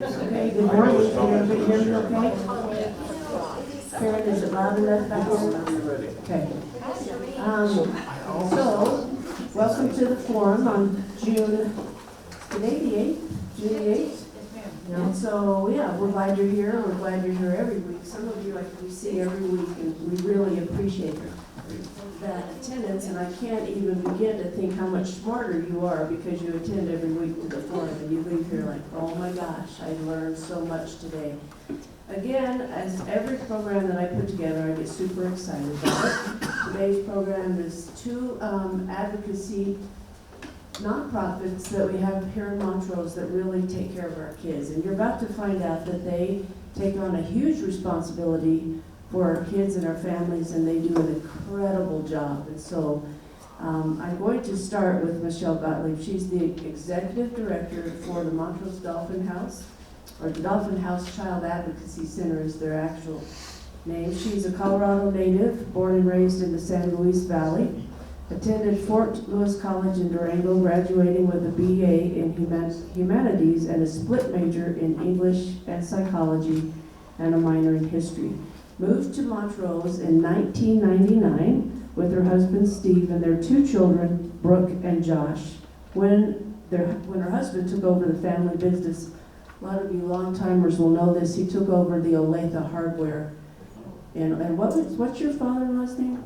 Okay, good morning. Can everybody hear me okay? Karen, is it loud enough back here? Okay. So, welcome to the forum on June, today the 8th? June the 8th? And so, yeah, we're glad you're here. We're glad you're here every week. Some of you we see every week, and we really appreciate that attendance, and I can't even begin to think how much smarter you are because you attend every week to the forum and you leave here like, oh my gosh, I learned so much today. Again, as every program that I put together, I get super excited about it. Today's program is two advocacy nonprofits that we have here in Montrose that really take care of our kids. And you're about to find out that they take on a huge responsibility for our kids and our families, and they do an incredible job. And so I'm going to start with Michelle Gottlieb. She's the Executive Director for the Montrose Dolphin House, or the Dolphin House Child Advocacy Center is their actual name. She's a Colorado native, born and raised in the San Luis Valley, attended Fort Lewis College in Durango, graduating with a BA in Humanities and a split major in English and Psychology and a minor in History. Moved to Montrose in 1999 with her husband Steve and their two children, Brooke and Josh. When her husband took over the family business, a lot of you long-timers will know this, he took over the Olathe hardware. And what's your father-in-law's name?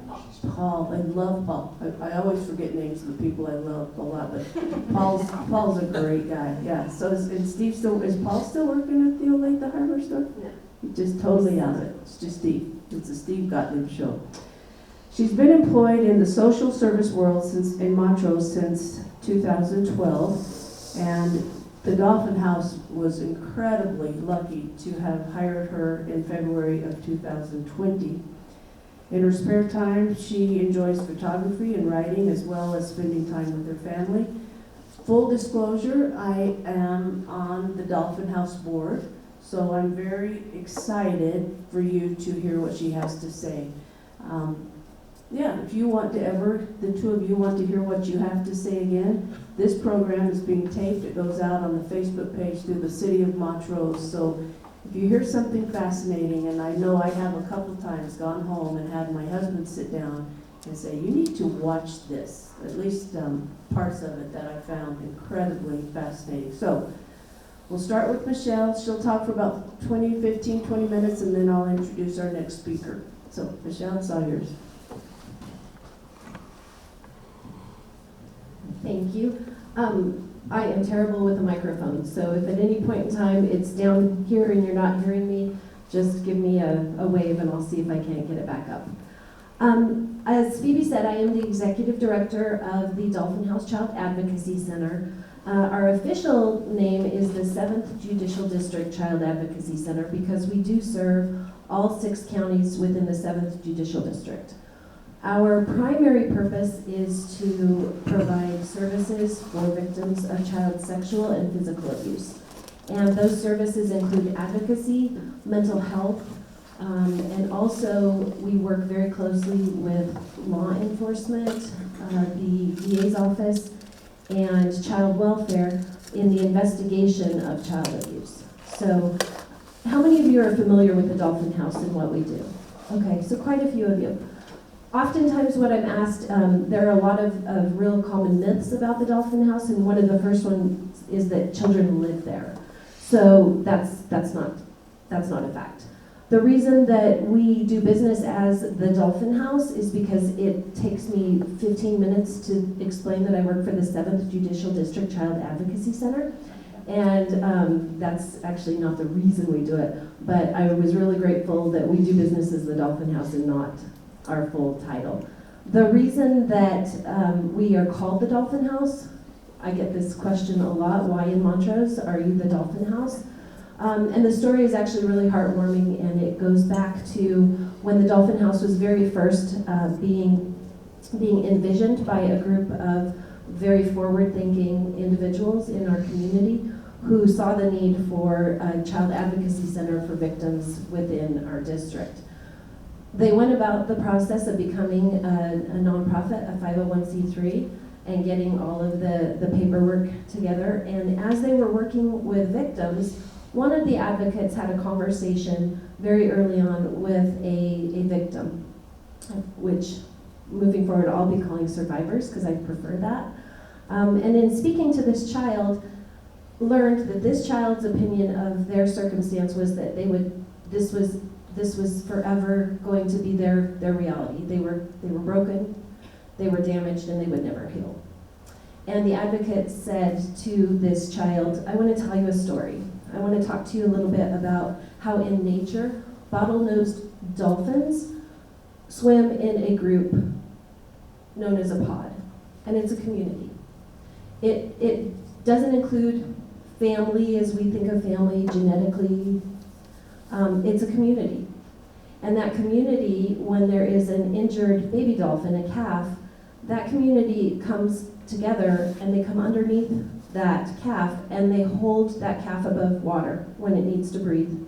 Paul. I love Paul. I always forget names of the people I love a lot, but Paul's a great guy. Yeah. So is Paul still working at the Olathe hardware store? Yeah. He's just totally out of it. It's just Steve. It's a Steve Gottlieb show. She's been employed in the social service world in Montrose since 2012, and the Dolphin House was incredibly lucky to have hired her in February of 2020. In her spare time, she enjoys photography and writing, as well as spending time with her family. Full disclosure, I am on the Dolphin House board, so I'm very excited for you to hear what she has to say. If you want to the two of you want to hear what you have to say again, this program is being taped. It goes out on the Facebook page through the city of Montrose. So if you hear something fascinating, and I know I have a couple times gone home and had my husband sit down and say, you need to watch this, at least parts of it that I found incredibly fascinating. So we'll start with Michelle. She'll talk for about 20 minutes, and then I'll introduce our next speaker. So Michelle, it's all yours. Thank you. I am terrible with a microphone, so if at any point in time it's down here and you're not hearing me, just give me a wave and I'll see if I can't get it back up. As Phoebe said, I am the Executive Director of the Dolphin House Child Advocacy Center. Our official name is the Seventh Judicial District Child Advocacy Center because we do serve all 6 counties within the 7th Judicial District. Our primary purpose is to provide services for victims of child sexual and physical abuse. And those services include advocacy, mental health, and also we work very closely with law enforcement, the DA's office, and child welfare in the investigation of child abuse. So how many of you are familiar with the Dolphin House and what we do? Okay, so quite a few of you. Oftentimes what I'm asked, there are a lot of real common myths about the Dolphin House, and one of the first ones is that children live there. So that's not a fact. The reason that we do business as the Dolphin House is because it takes me 15 minutes to explain that I work for the 7th Judicial District Child Advocacy Center. And that's actually not the reason we do it, but I was really grateful that we do business as the Dolphin House and not our full title. The reason that we are called the Dolphin House, I get this question a lot, why in Montrose are you the Dolphin House? And the story is actually really heartwarming, and it goes back to when the Dolphin House was very first being envisioned by a group of very forward-thinking individuals in our community who saw the need for a child advocacy center for victims within our district. They went about the process of becoming a nonprofit, a 501c3, and getting all of the paperwork together. And as they were working with victims, One of the advocates had a conversation very early on with a victim, which moving forward I'll be calling survivors because I prefer that. And in speaking to this child, learned that this child's opinion of their circumstance was that this was forever going to be their reality. They were broken, they were damaged, and they would never heal. And the advocate said to this child, I want to tell you a story. I want to talk to you a little bit about how in nature, bottlenose dolphins swim in a group known as a pod, and it's a community. It doesn't include family as we think of family genetically. It's a community. And that community, when there is an injured baby dolphin, a calf, that community comes together and they come underneath that calf and they hold that calf above water when it needs to breathe.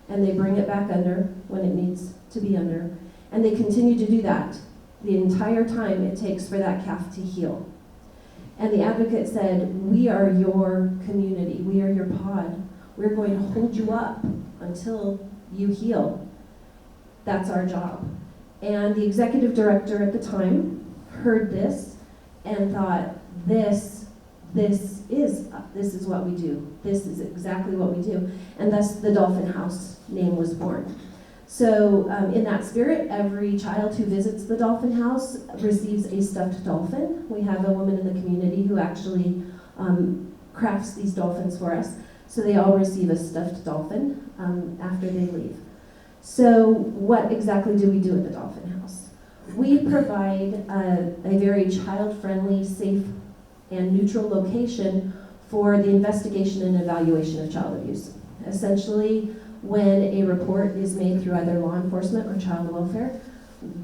And they bring it back under when it needs to be under. And they continue to do that the entire time it takes for that calf to heal. And the advocate said, we are your community, we are your pod. We're going to hold you up until you heal. That's our job. And the executive director at the time heard this and thought, this is what we do. This is exactly what we do. And thus the Dolphin House name was born. So in that spirit, every child who visits the Dolphin House receives a stuffed dolphin. We have a woman in the community who actually crafts these dolphins for us. So they all receive a stuffed dolphin after they leave. So what exactly do we do at the Dolphin House? We provide a very child-friendly, safe, and neutral location for the investigation and evaluation of child abuse. Essentially, when a report is made through either law enforcement or child welfare,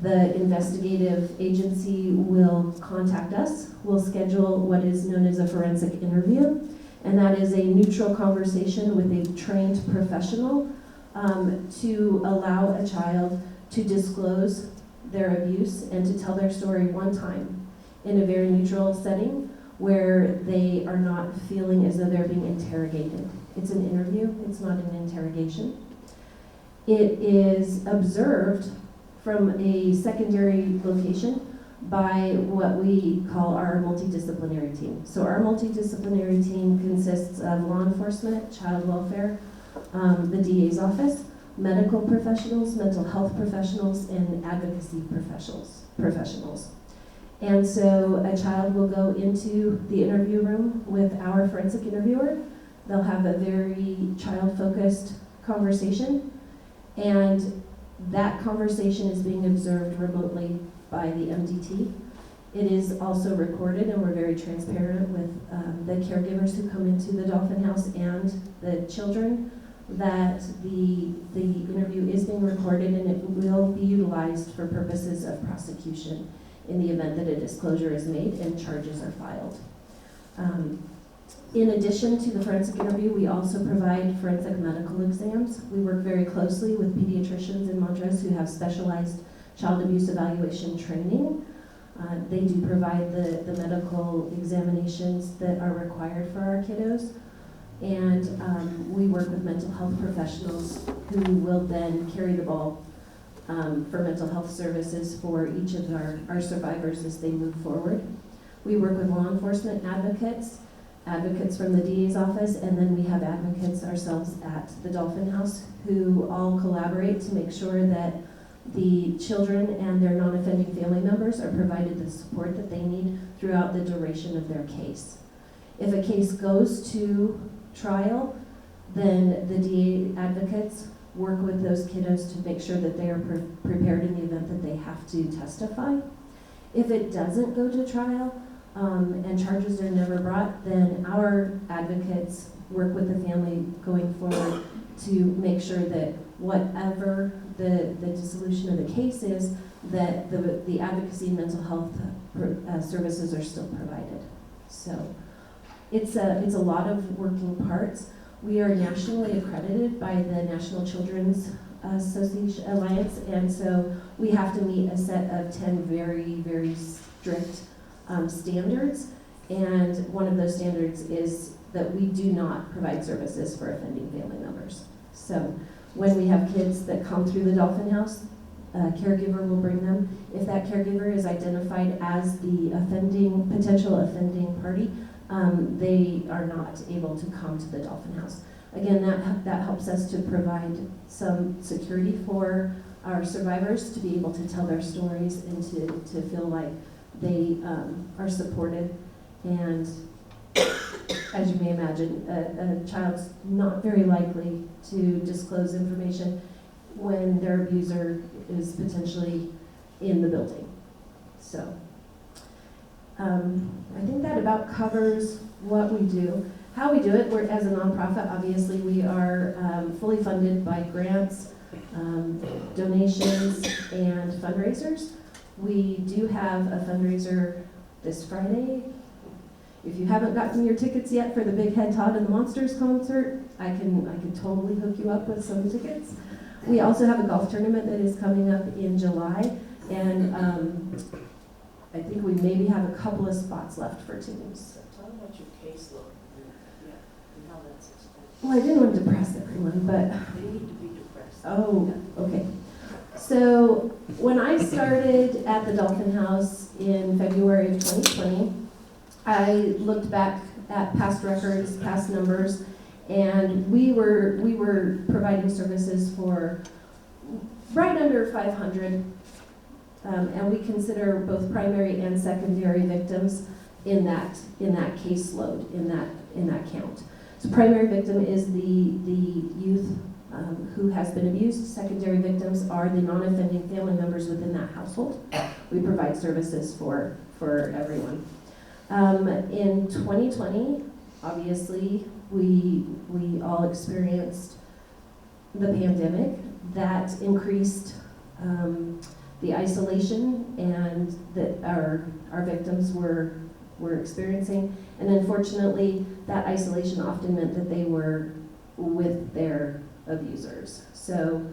the investigative agency will contact us. We'll schedule what is known as a forensic interview, and that is a neutral conversation with a trained professional to allow a child to disclose their abuse and to tell their story one time in a very neutral setting where they are not feeling as though they're being interrogated. It's an interview, it's not an interrogation. It is observed from a secondary location by what we call our multidisciplinary team. So our multidisciplinary team consists of law enforcement, child welfare, the DA's office, medical professionals, mental health professionals, and advocacy professionals. And so a child will go into the interview room with our forensic interviewer. They'll have a very child-focused conversation, and that conversation is being observed remotely by the MDT. It is also recorded, and we're very transparent with the caregivers who come into the Dolphin House and the children that the interview is being recorded, and it will be utilized for purposes of prosecution in the event that a disclosure is made and charges are filed. In addition to the forensic interview, we also provide forensic medical exams. We work very closely with pediatricians in Montrose who have specialized child abuse evaluation training. They do provide the medical examinations that are required for our kiddos. And we work with mental health professionals who will then carry the ball for mental health services for each of our survivors as they move forward. We work with law enforcement advocates from the DA's office, and then we have advocates ourselves at the Dolphin House who all collaborate to make sure that the children and their non-offending family members are provided the support that they need throughout the duration of their case. If a case goes to trial, then the DA advocates work with those kiddos to make sure that they are prepared in the event that they have to testify. If it doesn't go to trial and charges are never brought, then our advocates work with the family going forward to make sure that whatever the dissolution of the case is, that the advocacy and mental health services are still provided. So it's a lot of working parts. We are nationally accredited by the National Children's Association Alliance, and so we have to meet a set of 10 very, very strict standards, and one of those standards is that we do not provide services for offending family members. So when we have kids that come through the Dolphin House, a caregiver will bring them. If that caregiver is identified as the potential offending party, they are not able to come to the Dolphin House. Again, that helps us to provide some security for our survivors to be able to tell their stories and to feel like they are supported. And as you may imagine, a child's not very likely to disclose information when their abuser is potentially in the building. So I think that about covers what we do. How we do it, we're, as a nonprofit, obviously we are fully funded by grants, donations, and fundraisers. We do have a fundraiser this Friday. If you haven't gotten your tickets yet for the Big Head Todd and the Monsters concert, I can totally hook you up with some tickets. We also have a golf tournament that is coming up in July, and I think we maybe have a couple of spots left for teams. Tell me about your caseload. And how that's expensive. Well, I didn't want to depress everyone, but They need to be depressed. oh, okay. So when I started at the Dolphin House in February of 2020, I looked back at past records, past numbers, and we were providing services for right under 500, and we consider both primary and secondary victims in that caseload, in that count. So primary victim is the youth who has been abused. Secondary victims are the non-offending family members within that household. We provide services for everyone. In 2020, obviously, we all experienced the pandemic. That increased the isolation and that our victims were experiencing. And unfortunately, that isolation often meant that they were with their abusers. So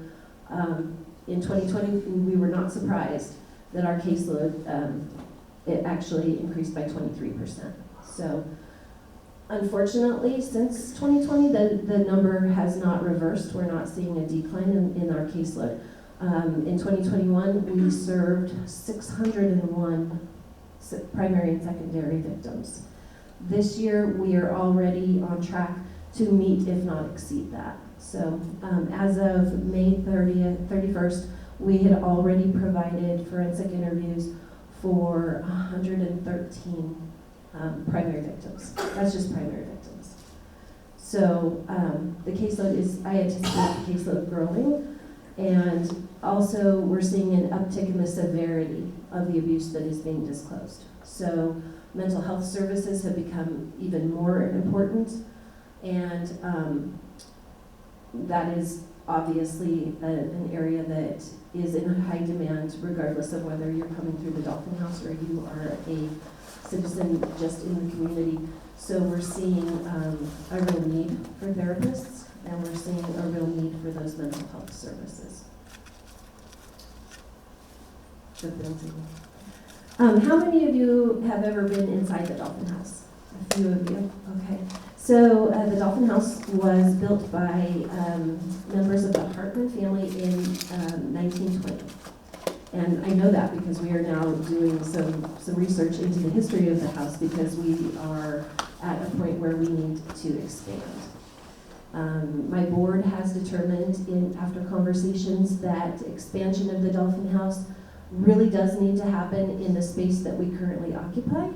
in 2020, we were not surprised that our caseload, it actually increased by 23%. So unfortunately, since 2020, the number has not reversed. We're not seeing a decline in our caseload. In 2021, we served 601 primary and secondary victims. This year, we are already on track to meet, if not exceed that. So as of May 31st, we had already provided forensic interviews for 113 primary victims. That's just primary victims. So the caseload is, I anticipate the caseload growing, and also we're seeing an uptick in the severity of the abuse that is being disclosed. So mental health services have become even more important, and that is obviously an area that is in high demand regardless of whether you're coming through the Dolphin House or you are a citizen just in the community. So we're seeing a real need for therapists, and we're seeing a real need for those mental health services. The building. How many of you have ever been inside the Dolphin House? A few of you, okay. So the Dolphin House was built by members of the Hartman family in 1920. And I know that because we are now doing some research into the history of the house, because we are at a point where we need to expand. My board has determined after conversations that expansion of the Dolphin House really does need to happen in the space that we currently occupy,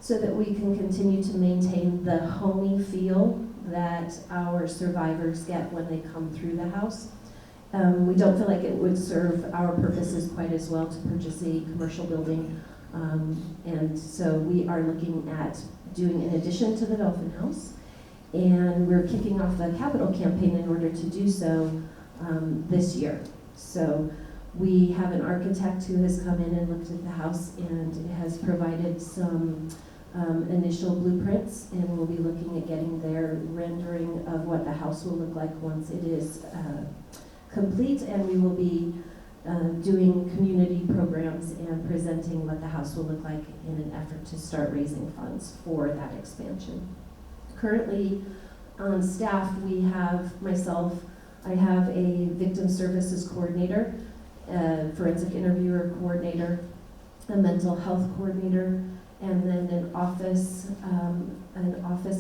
so that we can continue to maintain the homey feel that our survivors get when they come through the house. We don't feel like it would serve our purposes quite as well to purchase a commercial building, and so we are looking at doing an addition to the Dolphin House, and we're kicking off the capital campaign in order to do so this year. So we have an architect who has come in and looked at the house and has provided some initial blueprints, and we'll be looking at getting their rendering of what the house will look like once it is complete, and we will be doing community programs and presenting what the house will look like in an effort to start raising funds for that expansion. Currently, on staff, we have myself, I have a victim services coordinator, a forensic interviewer coordinator, a mental health coordinator, and then an office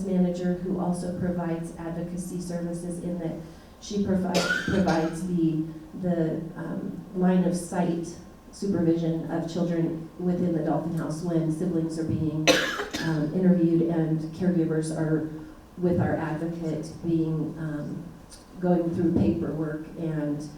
manager who also provides advocacy services in that she provides the line of sight supervision of children within the Dolphin House when siblings are being interviewed and caregivers are with our advocate going through paperwork and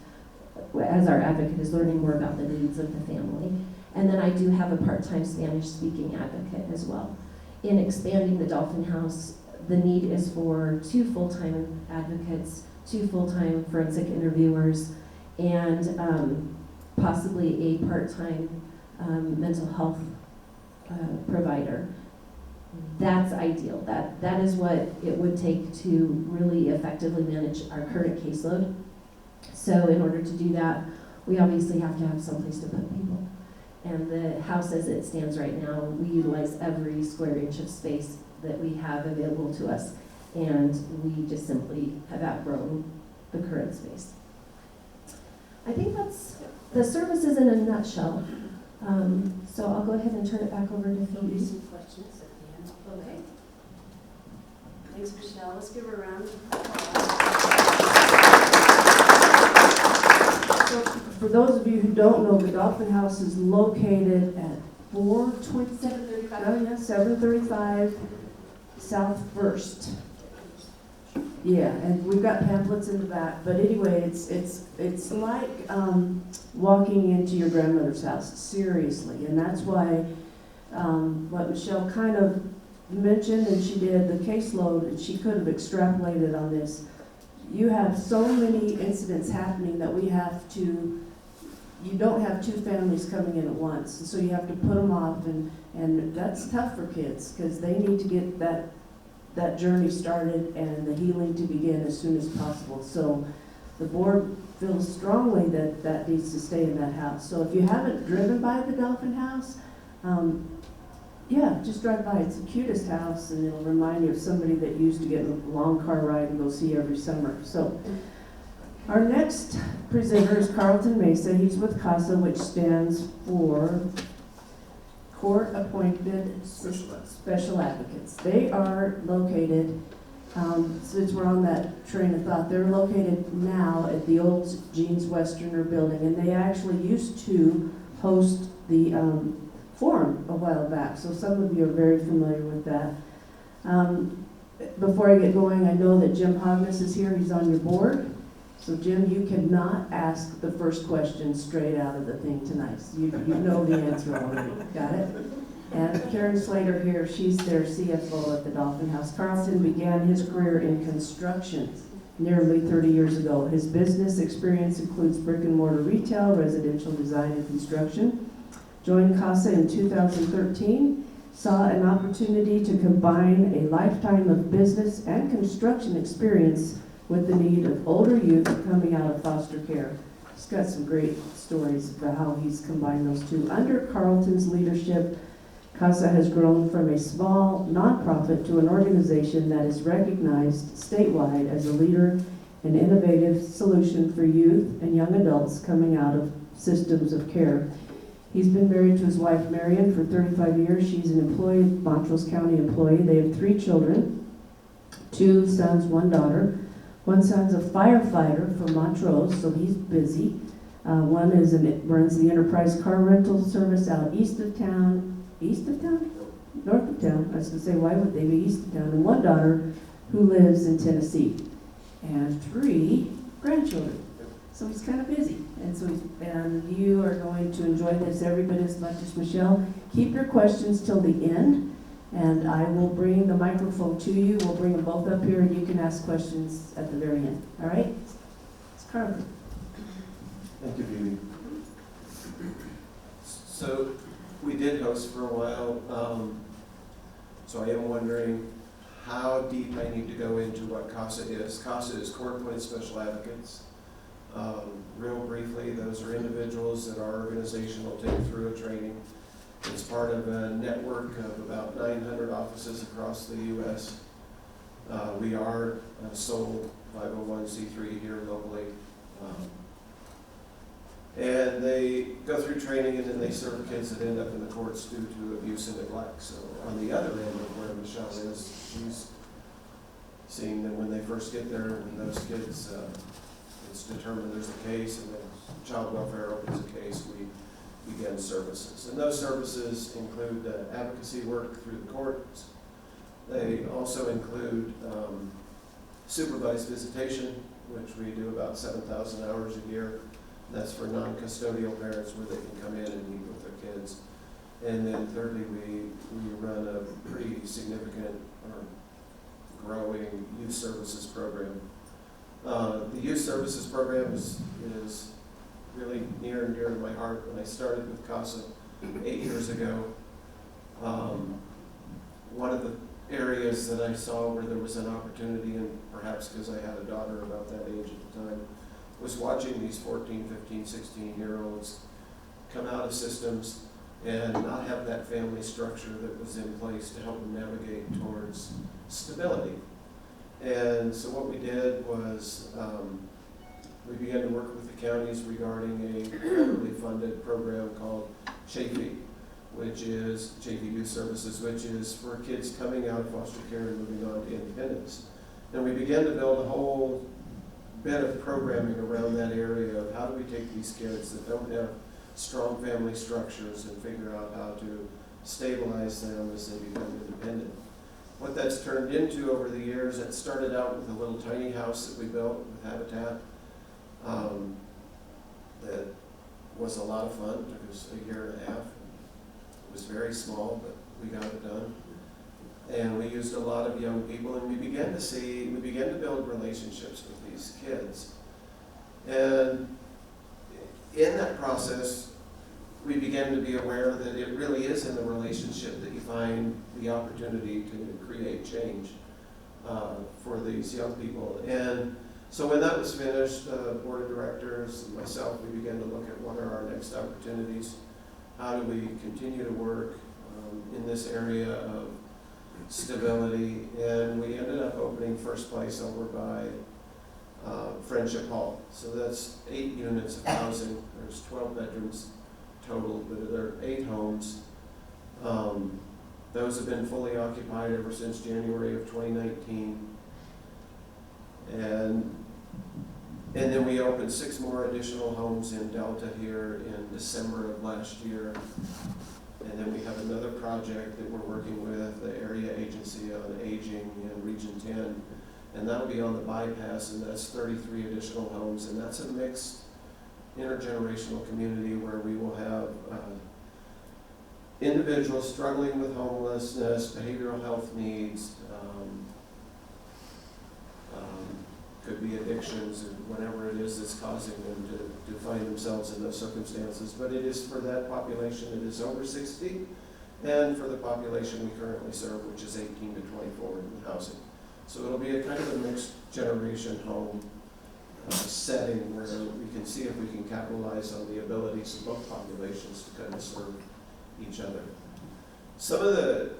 as our advocate is learning more about the needs of the family. And then I do have a part-time Spanish-speaking advocate as well. In expanding the Dolphin House, the need is for 2 full-time advocates, 2 full-time forensic interviewers, and possibly a part-time mental health provider. That's ideal. That is what it would take to really effectively manage our current caseload. So in order to do that, we obviously have to have someplace to put people. And the house as it stands right now, we utilize every square inch of space that we have available to us. And we just simply have outgrown the current space. I think that's the services in a nutshell. So I'll go ahead and turn it back over to There'll be Phoebe. some questions at the end. Okay. Thanks, Michelle. Let's give her a round of applause. So for those of you who don't know, the Dolphin House is located at 735 South First. Yeah, and we've got pamphlets in the back, but anyway, it's like walking into your grandmother's house, seriously, and that's why what Michelle kind of mentioned, and she did, the caseload, and she could have extrapolated on this. You have so many incidents happening that we have to, you don't have 2 families coming in at once, and so you have to put them off, and that's tough for kids, because they need to get that journey started and the healing to begin as soon as possible. So the board feels strongly that that needs to stay in that house. So if you haven't driven by the Dolphin House, yeah, just drive by. It's the cutest house, and it'll remind you of somebody that used to get a long car ride and go see every summer. So our next presenter is Carlton Mason. He's with CASA, which stands for Court-Appointed Special Advocates. They are located, since we're on that train of thought, they're located now at the old Jeans Westerner building, and they actually used to host the forum a while back, so some of you are very familiar with that. Before I get going, I know that Jim Hognes is here. He's on your board. So Jim, you cannot ask the first question straight out of the thing tonight. You know the answer already. Got it? And Karen Slater here, she's their CFO at the Dolphin House. Carlton began his career in construction nearly 30 years ago. His business experience includes brick and mortar retail, residential design, and construction. Joined CASA in 2013, saw an opportunity to combine a lifetime of business and construction experience with the need of older youth coming out of foster care. He's got some great stories about how he's combined those two. Under Carlton's leadership, CASA has grown from a small nonprofit to an organization that is recognized statewide as a leader in innovative solution for youth and young adults coming out of systems of care. He's been married to his wife, Marion, for 35 years. She's an employee, Montrose County employee. They have 3 children, 2 sons, 1 daughter. One son's a firefighter from Montrose, so he's busy. One runs the Enterprise car rental service out east of town? North of town. I was going to say, why would they be east of town? And 1 daughter who lives in Tennessee. And 3 grandchildren. So he's kind of busy. And you are going to enjoy this every bit as much as Michelle. Keep your questions till the end. And I will bring the microphone to you. We'll bring them both up here, and you can ask questions at the very end. All right? It's Carlton. Thank you, Phoebe. So we did host for a while. So I am wondering how deep I need to go into what CASA is. CASA is Court-Appointed Special Advocates. Real briefly, those are individuals that our organization will take through a training. It's part of a network of about 900 offices across the U.S. We are a sole 501c3 here locally. And they go through training and then they serve kids that end up in the courts due to abuse and neglect. So on the other end of where Michelle is, she's seeing them when they first get there, when those kids, it's determined there's a case and then child welfare opens a case, we begin services. And those services include advocacy work through the courts. They also include supervised visitation, which we do about 7,000 hours a year. That's for non-custodial parents where they can come in and meet with their kids. And then thirdly, we run a pretty significant or growing youth services program. The youth services program is really near and dear to my heart. When I started with CASA 8 years ago, one of the areas that I saw where there was an opportunity, and perhaps because I had a daughter about that age at the time, was watching these 14, 15, 16-year-olds come out of systems and not have that family structure that was in place to help them navigate towards stability. And so what we did was we began to work with the counties regarding a federally funded program called CHAFE, which is CHAFE Youth Services, which is for kids coming out of foster care and moving on to independence. And we began to build a whole bit of programming around that area of how do we take these kids that don't have strong family structures and figure out how to stabilize them as they become independent. What that's turned into over the years, it started out with a little tiny house that we built with Habitat. That was a lot of fun. It took us a year and a half. It was very small, but we got it done. And we used a lot of young people, and we began to build relationships with these kids. And in that process, we began to be aware that it really is in the relationship that you find the opportunity to create change for these young people. And so when that was finished, the board of directors and myself, we began to look at what are our next opportunities. How do we continue to work in this area of stability? And we ended up opening First Place over by Friendship Hall. So that's 8 units of housing. There's 12 bedrooms total, but there are 8 homes. Those have been fully occupied ever since January of 2019. And then we opened 6 more additional homes in Delta here in December of last year. And then we have another project that we're working with the Area Agency on Aging in Region 10. And that'll be on the bypass, and that's 33 additional homes. And that's a mixed intergenerational community where we will have individuals struggling with homelessness, behavioral health needs, could be addictions, and whatever it is that's causing them to find themselves in those circumstances. But it is for that population that is over 60, and for the population we currently serve, which is 18 to 24 in housing. So it'll be a kind of a mixed generation home setting where we can see if we can capitalize on the abilities of both populations to kind of serve each other. Some of the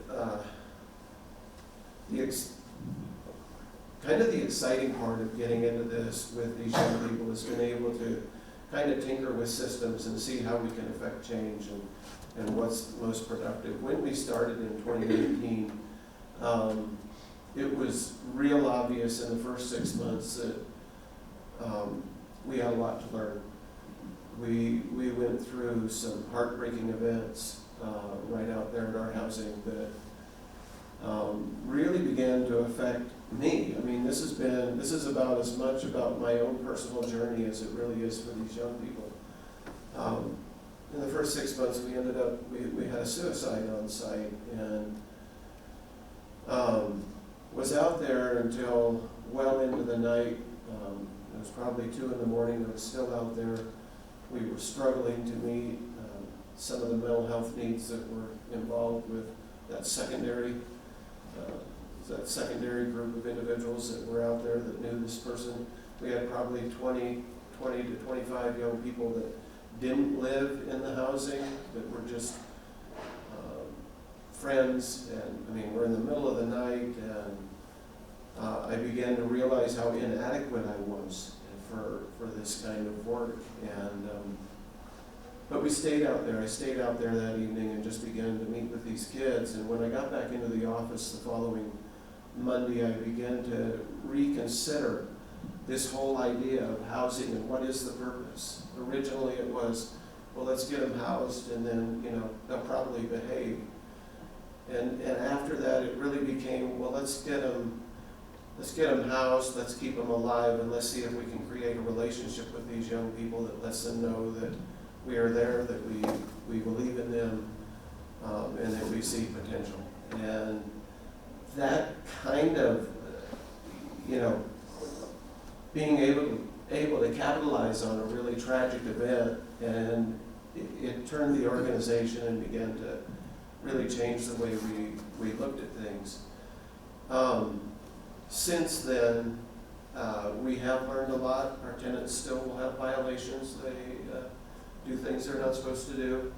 exciting part of getting into this with these young people has been able to kind of tinker with systems and see how we can affect change and what's most productive. When we started in 2018, it was real obvious in the first 6 months that we had a lot to learn. We went through some heartbreaking events right out there in our housing that really began to affect me. I mean, this is about as much about my own personal journey as it really is for these young people. In the first 6 months, we ended up, we had a suicide on site, and was out there until well into the night. It was probably 2 in the morning. I was still out there. We were struggling to meet some of the mental health needs that were involved with that secondary group of individuals that were out there that knew this person. We had probably 20 to 25 young people that didn't live in the housing, that were just friends. And I mean, we're in the middle of the night, and I began to realize how inadequate I was for this kind of work. And but we stayed out there. I stayed out there that evening and just began to meet with these kids. And when I got back into the office the following Monday, I began to reconsider this whole idea of housing and what is the purpose. Originally it was, well, let's get them housed and then, you know, they'll probably behave. And after that, it really became, well, let's get them housed, let's keep them alive, and let's see if we can create a relationship with these young people that lets them know that we are there, that we believe in them, and that we see potential. And that kind of, you know, being able to capitalize on a really tragic event, and it turned the organization and began to really change the way we looked at things. Since then, we have learned a lot. Our tenants still will have violations. They do things they're not supposed to do,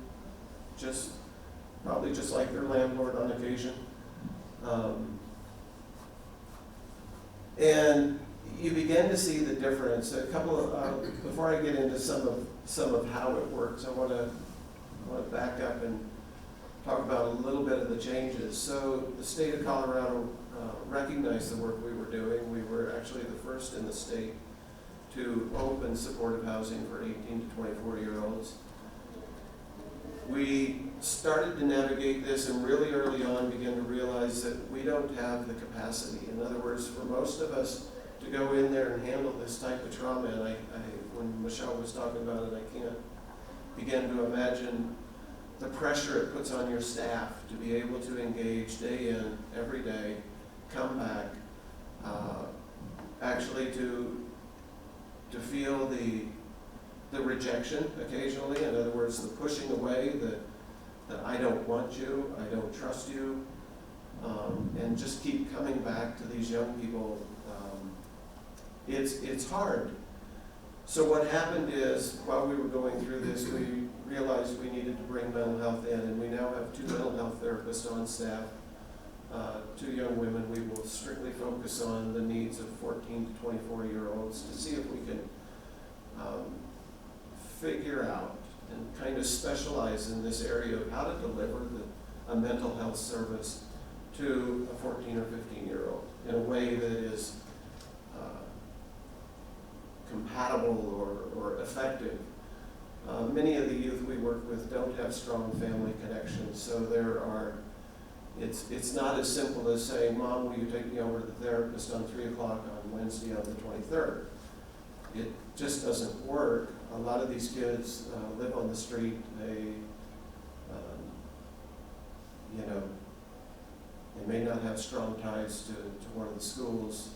probably just like their landlord on occasion. And you begin to see the difference. A couple of before I get into some of how it works, I want to back up and talk about a little bit of the changes. So the state of Colorado recognized the work we were doing. We were actually the first in the state to open supportive housing for 18 to 24-year-olds. We started to navigate this and really early on began to realize that we don't have the capacity. In other words, for most of us to go in there and handle this type of trauma, and when Michelle was talking about it, I can't begin to imagine the pressure it puts on your staff to be able to engage day in, every day, come back, actually to feel the rejection occasionally. In other words, the pushing away, that I don't want you, I don't trust you, and just keep coming back to these young people. It's hard. So what happened is, while we were going through this, we realized we needed to bring mental health in, and we now have 2 mental health therapists on staff, 2 young women. We will strictly focus on the needs of 14 to 24-year-olds to see if we can figure out and kind of specialize in this area of how to deliver a mental health service to a 14 or 15-year-old in a way that is compatible or effective. Many of the youth we work with don't have strong family connections, so it's not as simple as saying, Mom, will you take me over to the therapist on 3 o'clock on Wednesday on the 23rd? It just doesn't work. A lot of these kids live on the street. They may not have strong ties to one of the schools.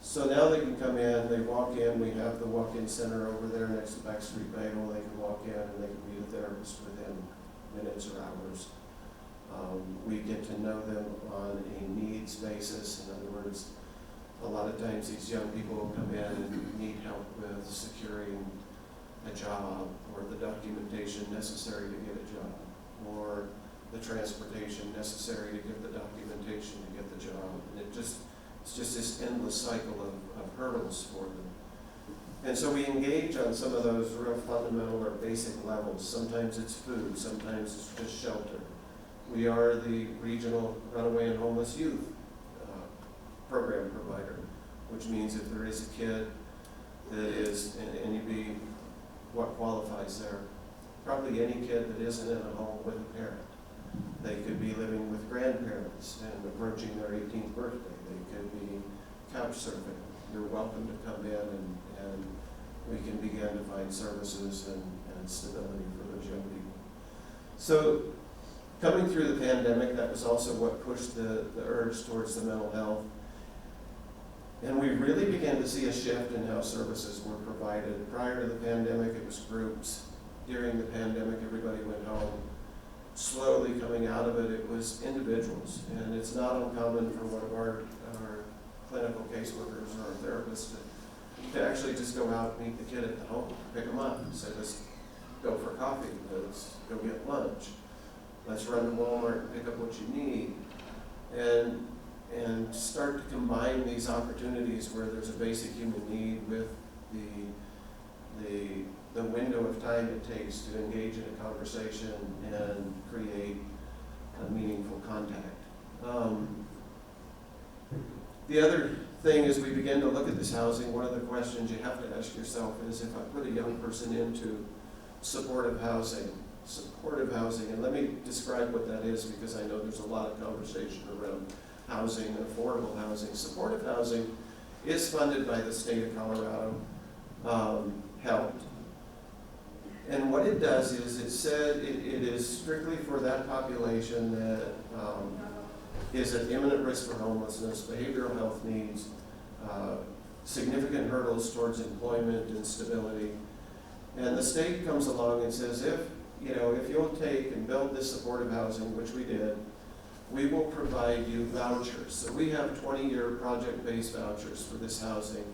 So now they can come in, they walk in, we have the walk-in center over there next to Backstreet Bagel. They can walk in and they can meet a therapist within minutes or hours. We get to know them on a needs basis. In other words, a lot of times these young people will come in and need help with securing a job, or the documentation necessary to get a job, or the transportation necessary to get the documentation to get the job. And it's just this endless cycle of hurdles for them. And so we engage on some of those real fundamental or basic levels. Sometimes it's food, sometimes it's just shelter. We are the regional runaway and homeless youth program provider, which means if there is a kid that is, and what qualifies there? Probably any kid that isn't in a home with a parent. They could be living with grandparents and approaching their 18th birthday. They could be couch surfing. You're welcome to come in and we can begin to find services and stability for those young people. So coming through the pandemic, that was also what pushed the urge towards the mental health. And we really began to see a shift in how services were provided. Prior to the pandemic, it was groups. During the pandemic, everybody went home. Slowly coming out of it, it was individuals. And it's not uncommon for one of our clinical caseworkers or our therapists to actually just go out and meet the kid at the home, pick them up and say, let's go for coffee, let's go get lunch, let's run to Walmart and pick up what you need. and start to combine these opportunities where there's a basic human need with the window of time it takes to engage in a conversation and create a meaningful contact. The other thing as we begin to look at this housing, one of the questions you have to ask yourself is, if I put a young person into supportive housing, and let me describe what that is, because I know there's a lot of conversation around housing, affordable housing. Supportive housing is funded by the state of Colorado, helped. And what it does is it said it is strictly for that population that is at imminent risk for homelessness, behavioral health needs, significant hurdles towards employment and stability. And the state comes along and says, if you'll take and build this supportive housing, which we did, we will provide you vouchers. So we have 20-year project-based vouchers for this housing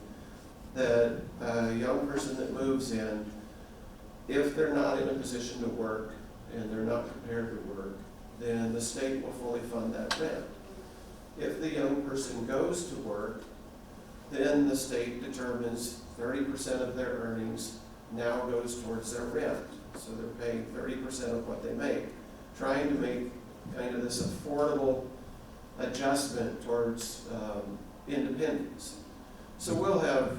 that a young person that moves in, if they're not in a position to work and they're not prepared to work, then the state will fully fund that rent. If the young person goes to work, then the state determines 30% of their earnings now goes towards their rent. So they're paying 30% of what they make, trying to make kind of this affordable adjustment towards independence. So we'll have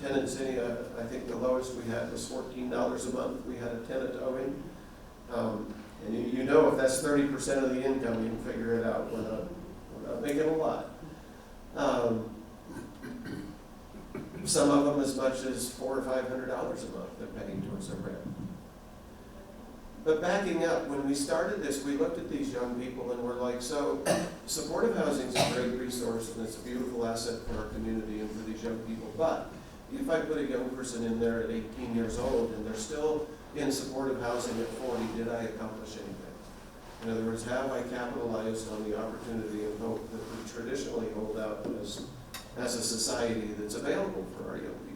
tenants in, I think the lowest we had was $14 a month. We had a tenant owing. And you know, if that's 30% of the income, you can figure it out. We're not making a lot. Some of them as much as $400 or $500 a month they're paying towards their rent. But backing up, when we started this, we looked at these young people and we're like, so supportive housing is a great resource and it's a beautiful asset for our community and for these young people. But if I put a young person in there at 18 years old and they're still in supportive housing at 40, did I accomplish anything? In other words, have I capitalized on the opportunity and hope that we traditionally hold out as a society that's available for our young people?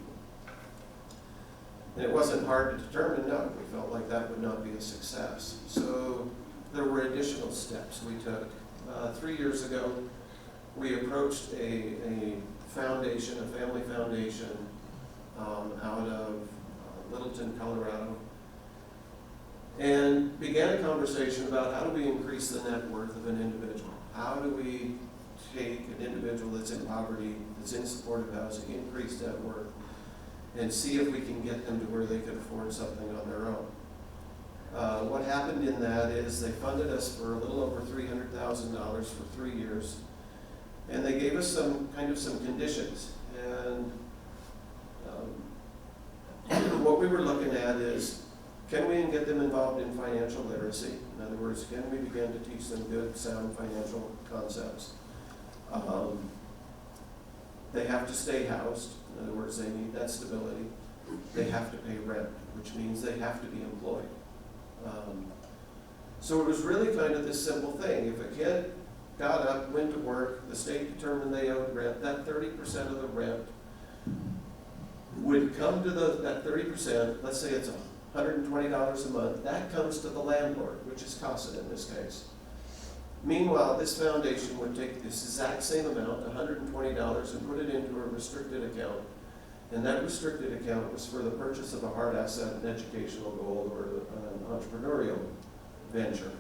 And it wasn't hard to determine, no, we felt like that would not be a success. So there were additional steps we took. 3 years ago, we approached a foundation, a family foundation out of Littleton, Colorado, and began a conversation about how do we increase the net worth of an individual? How do we take an individual that's in poverty, that's in supportive housing, increase net worth, and see if we can get them to where they could afford something on their own. What happened in that is they funded us for a little over $300,000 for 3 years, and they gave us some conditions. And what we were looking at is, can we get them involved in financial literacy? In other words, can we begin to teach them good, sound financial concepts? They have to stay housed. In other words, they need that stability. They have to pay rent, which means they have to be employed. So it was really kind of this simple thing. If a kid got up, went to work, the state determined they owed rent, that 30% of the rent would come to that 30%, let's say it's $120 a month, that comes to the landlord, which is CASA in this case. Meanwhile, this foundation would take this exact same amount, $120, and put it into a restricted account. And that restricted account was for the purchase of a hard asset, an educational goal, or an entrepreneurial venture.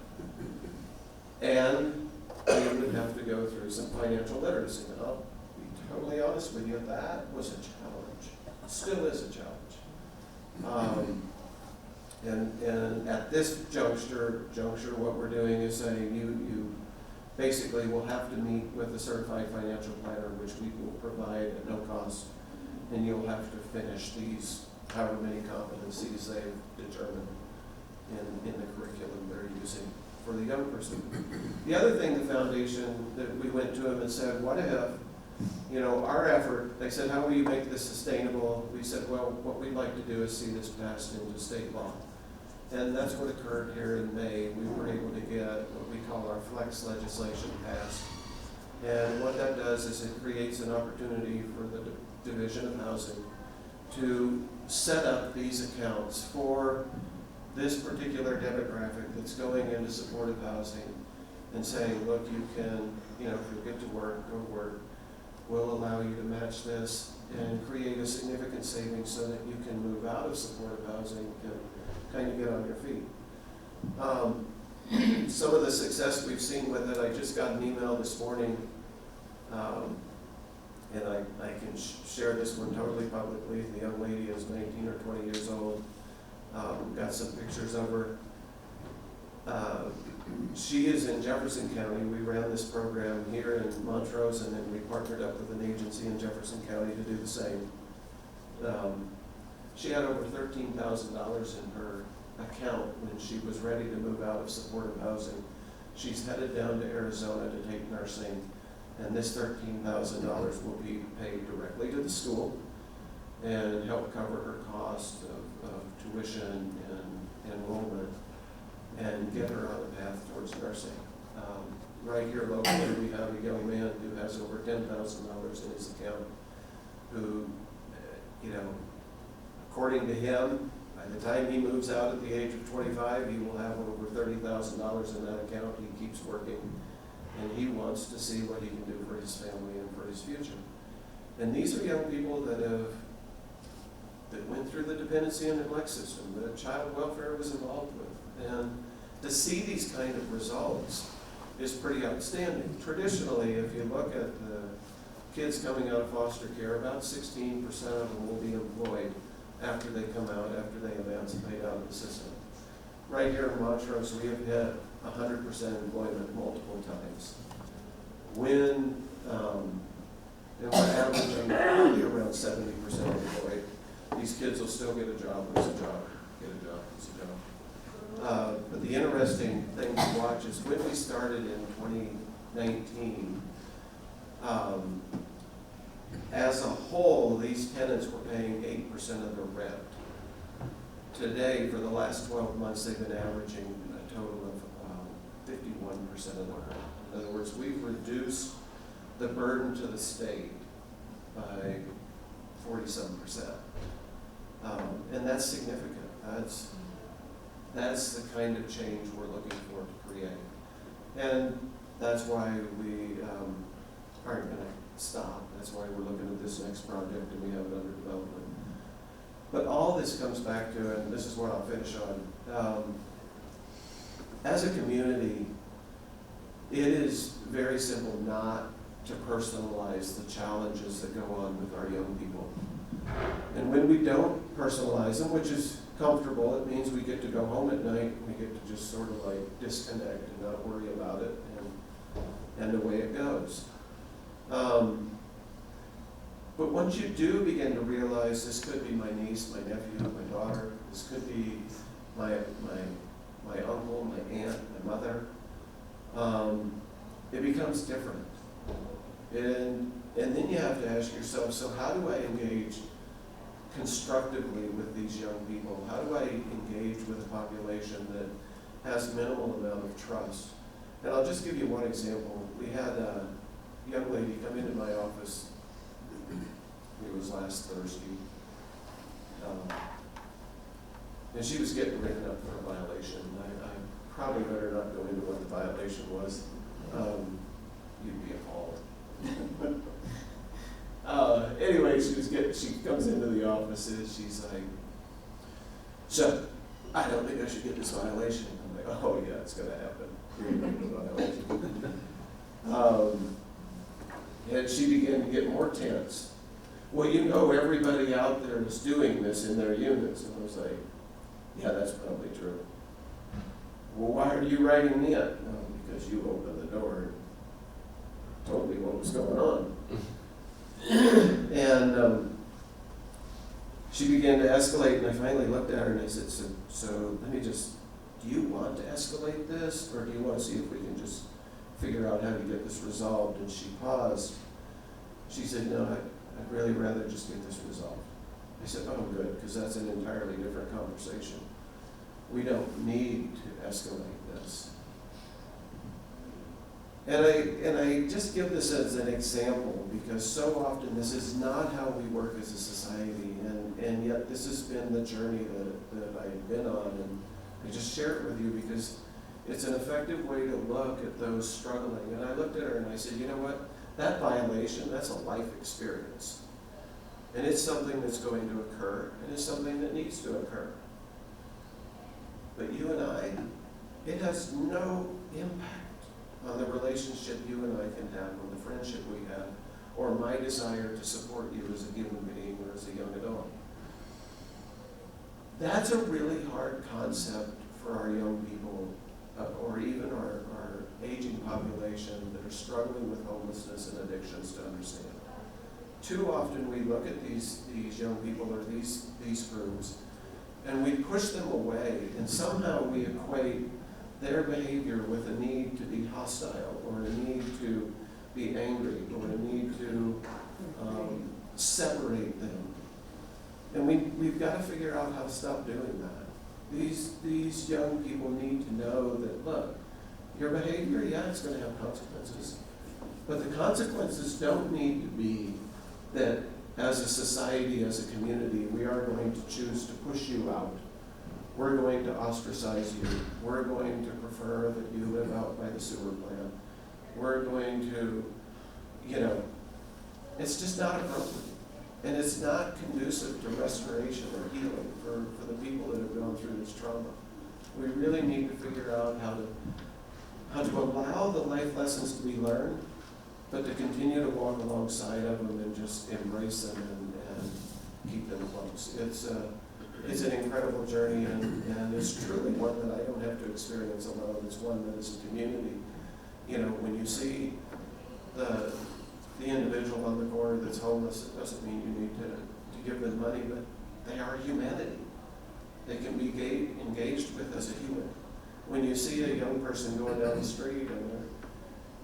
And we would have to go through some financial literacy. And I'll be totally honest with you, that was a challenge. It still is a challenge. And at this juncture, what we're doing is saying you basically will have to meet with a certified financial planner, which we will provide at no cost, and you'll have to finish these however many competencies they've determined in the curriculum they're using for the young person. The other thing, the foundation, that we went to them and said, what if, our effort, they said, how will you make this sustainable? We said, well, what we'd like to do is see this passed into state law. And that's what occurred here in May. We were able to get what we call our flex legislation passed. And what that does is it creates an opportunity for the Division of Housing to set up these accounts for this particular demographic that's going into supportive housing and saying, look, you can, if you get to work, go to work, we'll allow you to match this and create a significant savings so that you can move out of supportive housing and kind of get on your feet. Some of the success we've seen with it, I just got an email this morning, and I can share this one totally publicly. The young lady is 19 or 20 years old. Got some pictures of her. She is in Jefferson County. We ran this program here in Montrose, and then we partnered up with an agency in Jefferson County to do the same. She had over $13,000 in her account when she was ready to move out of supportive housing. She's headed down to Arizona to take nursing, and this $13,000 will be paid directly to the school and help cover her cost of tuition and enrollment and get her on the path towards nursing. Right here locally, we have a young man who has over $10,000 in his account who, according to him, by the time he moves out at the age of 25, he will have over $30,000 in that account. He keeps working, and he wants to see what he can do for his family and for his future. And these are young people that went through the dependency and neglect system that child welfare was involved with. And to see these kind of results is pretty outstanding. Traditionally, if you look at the kids coming out of foster care, about 16% of them will be employed after they come out, after they emancipate out of the system. Right here in Montrose, we have hit 100% employment multiple times. And we're averaging probably around 70% employed. These kids will still get a job, lose a job, get a job, lose a job. But the interesting thing to watch is when we started in 2019, as a whole, these tenants were paying 8% of their rent. Today, for the last 12 months, they've been averaging a total of 51% of their rent. In other words, we've reduced the burden to the state by 47%. And that's significant. That's the kind of change we're looking for to create. And that's why we aren't going to stop. That's why we're looking at this next project, and we have it under development. But all this comes back to, and this is what I'll finish on, as a community, it is very simple not to personalize the challenges that go on with our young people. And when we don't personalize them, which is comfortable, it means we get to go home at night, we get to just sort of like disconnect and not worry about it, and away it goes. But once you do begin to realize this could be my niece, my nephew, my daughter, this could be my uncle, my aunt, my mother, it becomes different. And then you have to ask yourself, so how do I engage constructively with these young people? How do I engage with a population that has minimal amount of trust? And I'll just give you one example. We had a young lady come into my office, it was last Thursday, and she was getting written up for a violation. I probably better not go into what the violation was. You'd be appalled. Anyway, she comes into the office and she's like, so, I don't think I should get this violation. I'm like, oh yeah, it's gonna happen. You're gonna get the violation. And she began to get more tense. Well, everybody out there is doing this in their units. And I was like, yeah, that's probably true. Well, why are you writing me up? Well, because you opened the door and told me what was going on. And she began to escalate, and I finally looked at her and I said, so let me just, do you want to escalate this, or do you want to see if we can just figure out how to get this resolved? And she paused. She said, no, I'd really rather just get this resolved. I said, oh, good, because that's an entirely different conversation. We don't need to escalate this. And I just give this as an example because so often this is not how we work as a society, and yet this has been the journey that I've been on, and I just share it with you because It's an effective way to look at those struggling. And I looked at her and I said, you know what? That violation, that's a life experience. And it's something that's going to occur, and it's something that needs to occur. But you and I, it has no impact on the relationship you and I can have, on the friendship we have, or my desire to support you as a human being or as a young adult. That's a really hard concept for our young people, or even our aging population that are struggling with homelessness and addictions to understand. Too often we look at these young people or these groups and we push them away, and somehow we equate their behavior with a need to be hostile, or a need to be angry, or a need to separate them. And we've got to figure out how to stop doing that. These young people need to know that, look, your behavior, yeah, it's going to have consequences. But the consequences don't need to be that as a society, as a community, we are going to choose to push you out. We're going to ostracize you. We're going to prefer that you live out by the sewer plant. We're going to, it's just not appropriate. And it's not conducive to restoration or healing for the people that have gone through this trauma. We really need to figure out how to allow the life lessons to be learned, but to continue to walk alongside of them and just embrace them and keep them close. It's an incredible journey, and it's truly one that I don't have to experience alone. It's one that is a community. When you see the individual on the corner that's homeless, it doesn't mean you need to give them money, but they are humanity. They can be engaged with as a human. When you see a young person going down the street and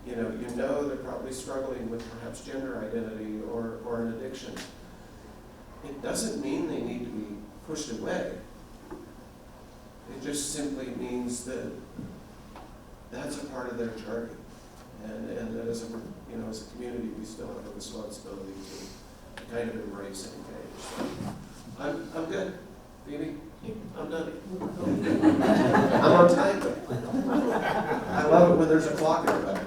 they're probably struggling with perhaps gender identity or an addiction, it doesn't mean they need to be pushed away. It just simply means that that's a part of their journey, and that as a community, we still have a responsibility to kind of embrace and engage. So I'm good, Phoebe. I'm done. I'm on time. I love it when there's a clock in the back.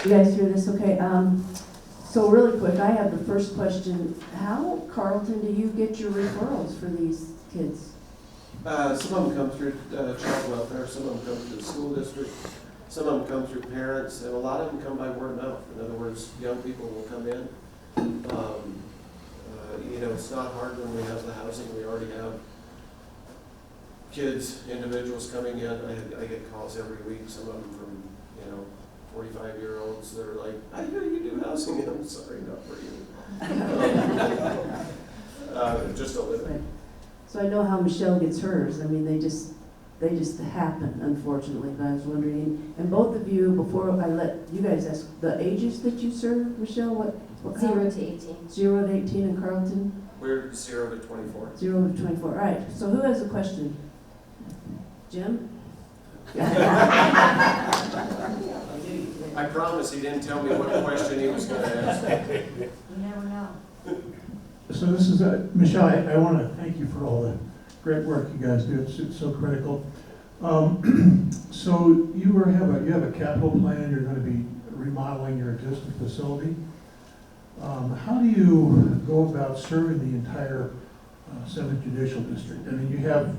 You guys hear this okay? So really quick, I have the first question. How, Carlton, do you get your referrals for these kids? Some of them come through child welfare, some of them come through the school district, some of them come through parents, and a lot of them come by word of mouth. In other words, young people will come in. It's not hard when we have the housing. We already have kids, individuals coming in. I get calls every week, some of them from, 45-year-olds that are like, I hear you do housing. I'm sorry, not for you. Just a little. Right. So I know how Michelle gets hers. I mean, they just happen, unfortunately. But I was wondering, and both of you, before I let you guys ask, the ages that you serve, Michelle, what 0 to 18. 0 to 18 in Carlton? We're 0 to 24. 0 to 24. All right. So who has a question? Jim? I promise he didn't tell me what question he was going to ask. You never know. So this is, Michelle, I want to thank you for all the great work you guys do. It's so critical. So you have a capital plan. You're going to be remodeling your existing facility. How do you go about serving the entire Seventh Judicial District? I mean, you have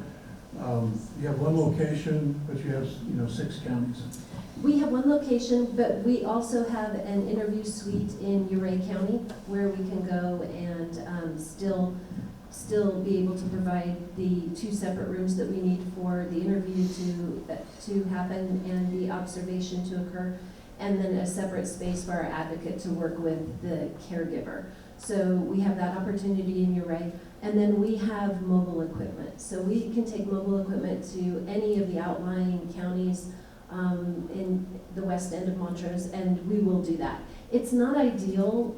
one location, but you have 6 counties. We have one location, but we also have an interview suite in Uray County where we can go and still be able to provide the 2 separate rooms that we need for the interview to happen and the observation to occur, and then a separate space for our advocate to work with the caregiver. So we have that opportunity in Uray. And then we have mobile equipment. So we can take mobile equipment to any of the outlying counties in the west end of Montrose, and we will do that. It's not ideal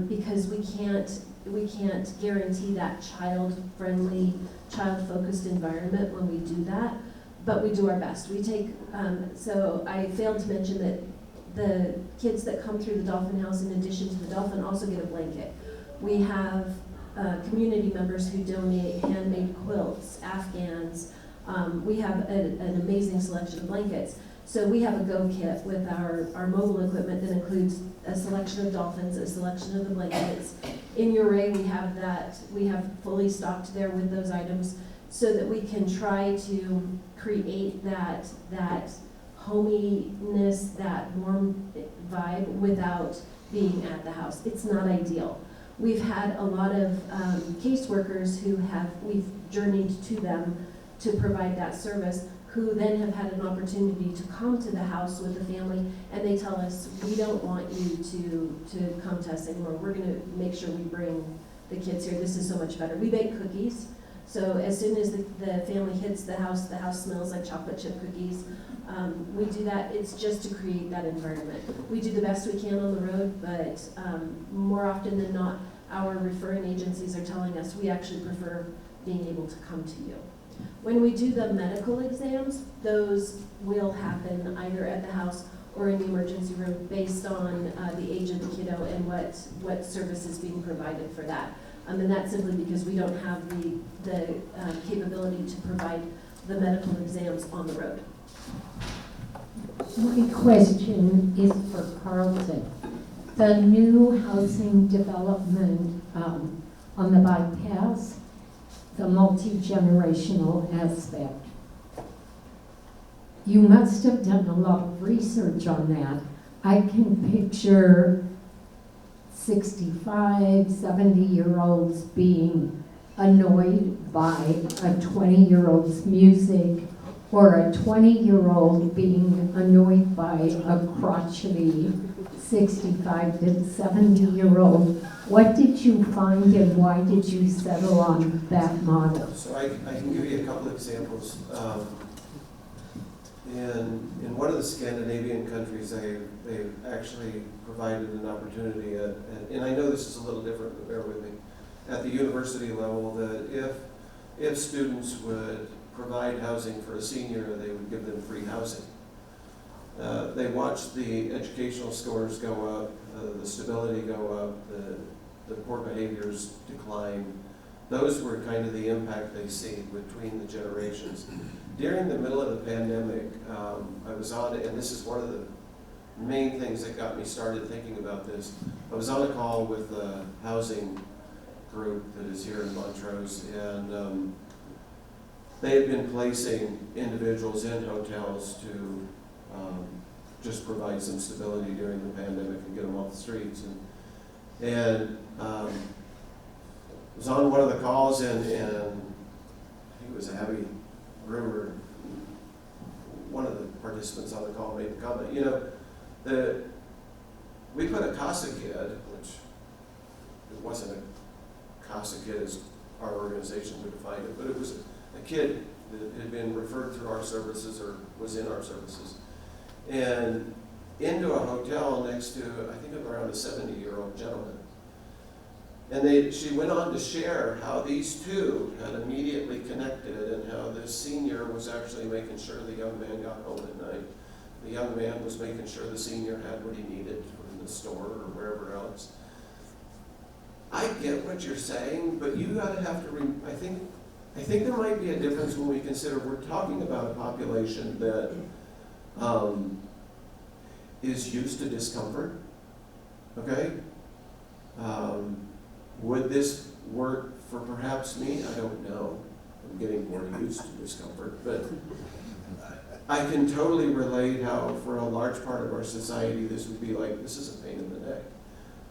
because we can't guarantee that child-friendly, child-focused environment when we do that, but we do our best. We take, so I failed to mention that the kids that come through the Dolphin house, in addition to the Dolphin, also get a blanket. We have community members who donate handmade quilts, Afghans. We have an amazing selection of blankets. So we have a go kit with our mobile equipment that includes a selection of dolphins, a selection of the blankets. In Uray, we have fully stocked there with those items so that we can try to create that hominess, that warm vibe without being at the house. It's not ideal. We've had a lot of caseworkers we've journeyed to them to provide that service, who then have had an opportunity to come to the house with the family, and they tell us, we don't want you to come to us anymore. We're gonna make sure we bring the kids here. This is so much better. We bake cookies, so as soon as the family hits the house smells like chocolate chip cookies. We do that, it's just to create that environment. We do the best we can on the road, but more often than not, our referring agencies are telling us we actually prefer being able to come to you. When we do the medical exams, those will happen either at the house or in the emergency room based on the age of the kiddo and what service is being provided for that. And that's simply because we don't have the capability to provide the medical exams on the road. My question is for Carlton. The new housing development on the bypass, the multi-generational aspect. You must have done a lot of research on that. I can picture 65, 70-year-olds being annoyed by a 20-year-old's music, or a 20-year-old being annoyed by a crotchety 65 to 70-year-old. What did you find, and why did you settle on that model? So I can give you a couple examples. In one of the Scandinavian countries, they've actually provided an opportunity and I know this is a little different, but bear with me, at the university level, that if students would provide housing for a senior, they would give them free housing. They watched the educational scores go up, the stability go up, the poor behaviors decline. Those were kind of the impact they see between the generations. During the middle of the pandemic, I was on, and this is one of the main things that got me started thinking about this. I was on a call with a housing group that is here in Montrose, and they had been placing individuals in hotels to just provide some stability during the pandemic and get them off the streets. And I was on one of the calls, and I think it was a heavy rumor. One of the participants on the call made the comment, you know, that we put a CASA kid, which it wasn't a CASA kid as our organization would define it, but it was a kid that had been referred through our services or was in our services, and into a hotel next to, I think, around a 70-year-old gentleman. And she went on to share how these two had immediately connected, and how this senior was actually making sure the young man got home at night. The young man was making sure the senior had what he needed from the store or wherever else. I get what you're saying, but you gotta have to, I think there might be a difference when we consider we're talking about a population that is used to discomfort, okay? Would this work for perhaps me? I don't know. I'm getting more used to discomfort, but I can totally relate how for a large part of our society this would be like, this is a pain in the neck.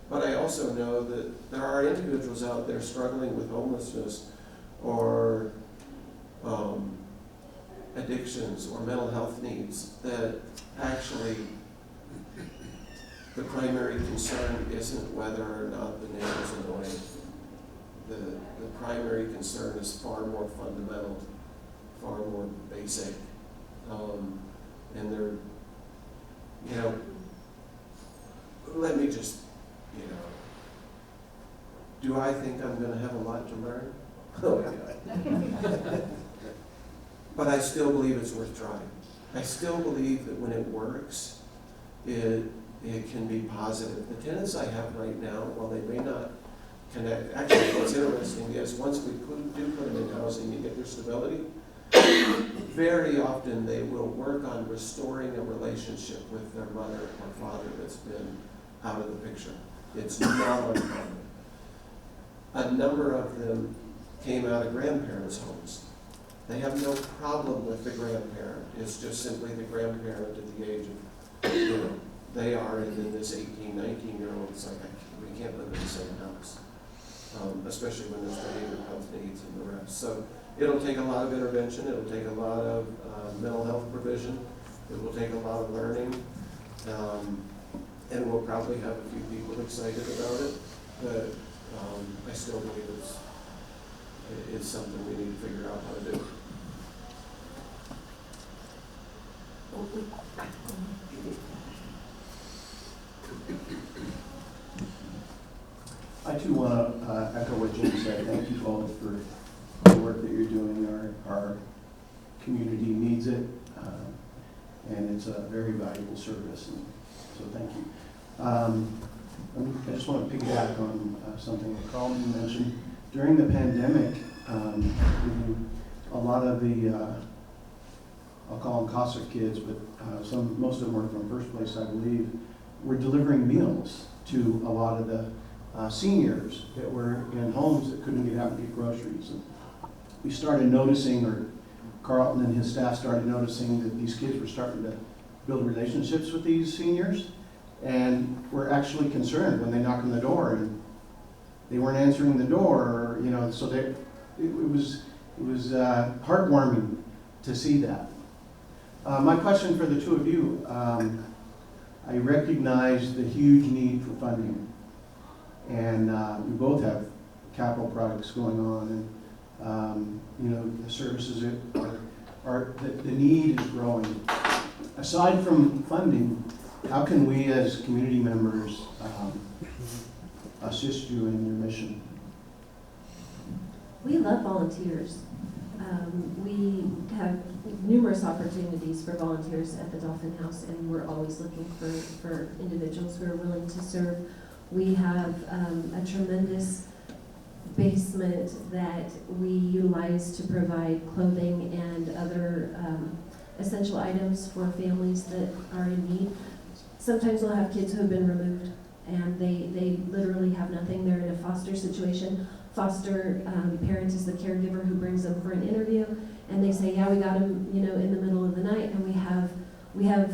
But I also know that there are individuals out there struggling with homelessness or addictions or mental health needs that actually the primary concern isn't whether or not the neighbor's annoying. The primary concern is far more fundamental, far more basic. And they're, you know, let me just, you know, do I think I'm going to have a lot to learn? Oh, yeah. But I still believe it's worth trying. I still believe that when it works, it can be positive. The tenants I have right now, while they may not connect. Actually, what's interesting is once we do put them in housing and get their stability, very often they will work on restoring a relationship with their mother or father that's been out of the picture. It's not uncommon. A number of them came out of grandparents' homes. They have no problem with the grandparent. It's just simply the grandparent at the age of, they are, and then this 18, 19-year-old, it's like, we can't live in the same house. Especially when there's behavioral health needs and the rest. So it'll take a lot of intervention. It'll take a lot of mental health provision. It will take a lot of learning. And we'll probably have a few people excited about it. But I still believe it's something we need to figure out how to do. I too want to echo what Jim said. Thank you both for the work that you're doing. Our community needs it, and it's a very valuable service. And so thank you. I just want to piggyback on something that Carlton mentioned. During the pandemic, a lot of the, I'll call them CASA kids, but most of them were from First Place, I believe, were delivering meals to a lot of the seniors that were in homes that couldn't get out and get groceries. And we started noticing, or Carlton and his staff started noticing, that these kids were starting to build relationships with these seniors, and we're actually concerned when they knock on the door and they weren't answering the door, or, so it was heartwarming to see that. My question for the two of you, I recognize the huge need for funding, and we both have capital projects going on, and the services the need is growing. Aside from funding, how can we as community members assist you in your mission? We love volunteers. We have numerous opportunities for volunteers at the Dolphin House, and we're always looking for individuals who are willing to serve. We have a tremendous basement that we utilize to provide clothing and other essential items for families that are in need. Sometimes we'll have kids who have been removed, and they literally have nothing. They're in a foster situation. Foster parent is the caregiver who brings them for an interview, and they say, yeah, we got him, in the middle of the night, and we have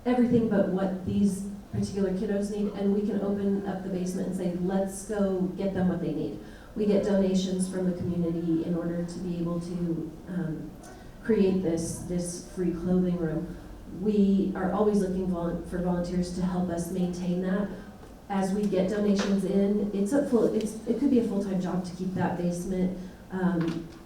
everything but what these particular kiddos need, and we can open up the basement and say, let's go get them what they need. We get donations from the community in order to be able to create this free clothing room. We are always looking for volunteers to help us maintain that. As we get donations in, it could be a full-time job to keep that basement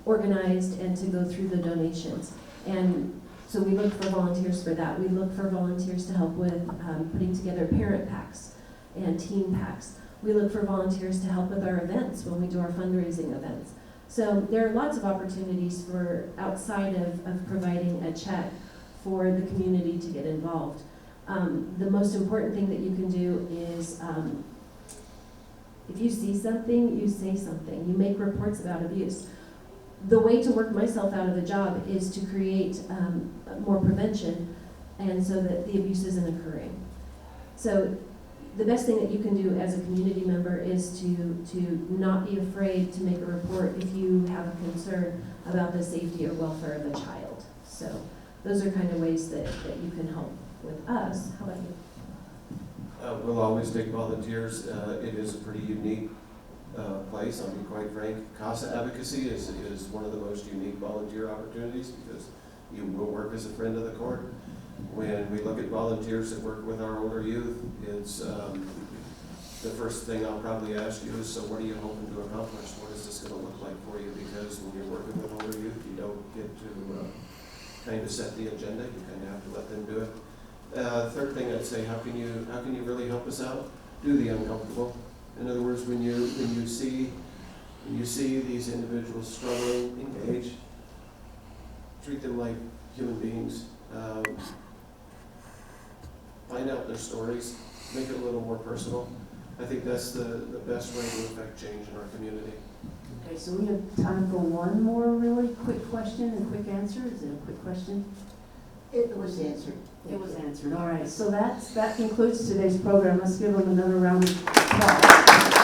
organized and to go through the donations. And so we look for volunteers for that. We look for volunteers to help with putting together parent packs and team packs. We look for volunteers to help with our events when we do our fundraising events. So there are lots of opportunities for outside of providing a check for the community to get involved. The most important thing that you can do is if you see something, you say something. You make reports about abuse. The way to work myself out of a job is to create more prevention, and so that the abuse isn't occurring. So the best thing that you can do as a community member is to not be afraid to make a report if you have a concern about the safety or welfare of a child. So those are kind of ways that you can help with us. How about you? We'll always take volunteers. It is a pretty unique place, I'll be quite frank. CASA advocacy is one of the most unique volunteer opportunities because you will work as a friend of the court. When we look at volunteers that work with our older youth, it's the first thing I'll probably ask you is, so what are you hoping to accomplish? What is this going to look like for you? Because when you're working with older youth, you don't get to kind of set the agenda. You kind of have to let them do it. Third thing I'd say, how can you really help us out? Do the uncomfortable. In other words, when you see these individuals struggling, engage, treat them like human beings, find out their stories, make it a little more personal. I think that's the best way to affect change in our community. Okay, so we have time for one more really quick question and quick answer. Is it a quick question? It was answered. It was answered. All right, so that concludes today's program. Let's give them another round of applause.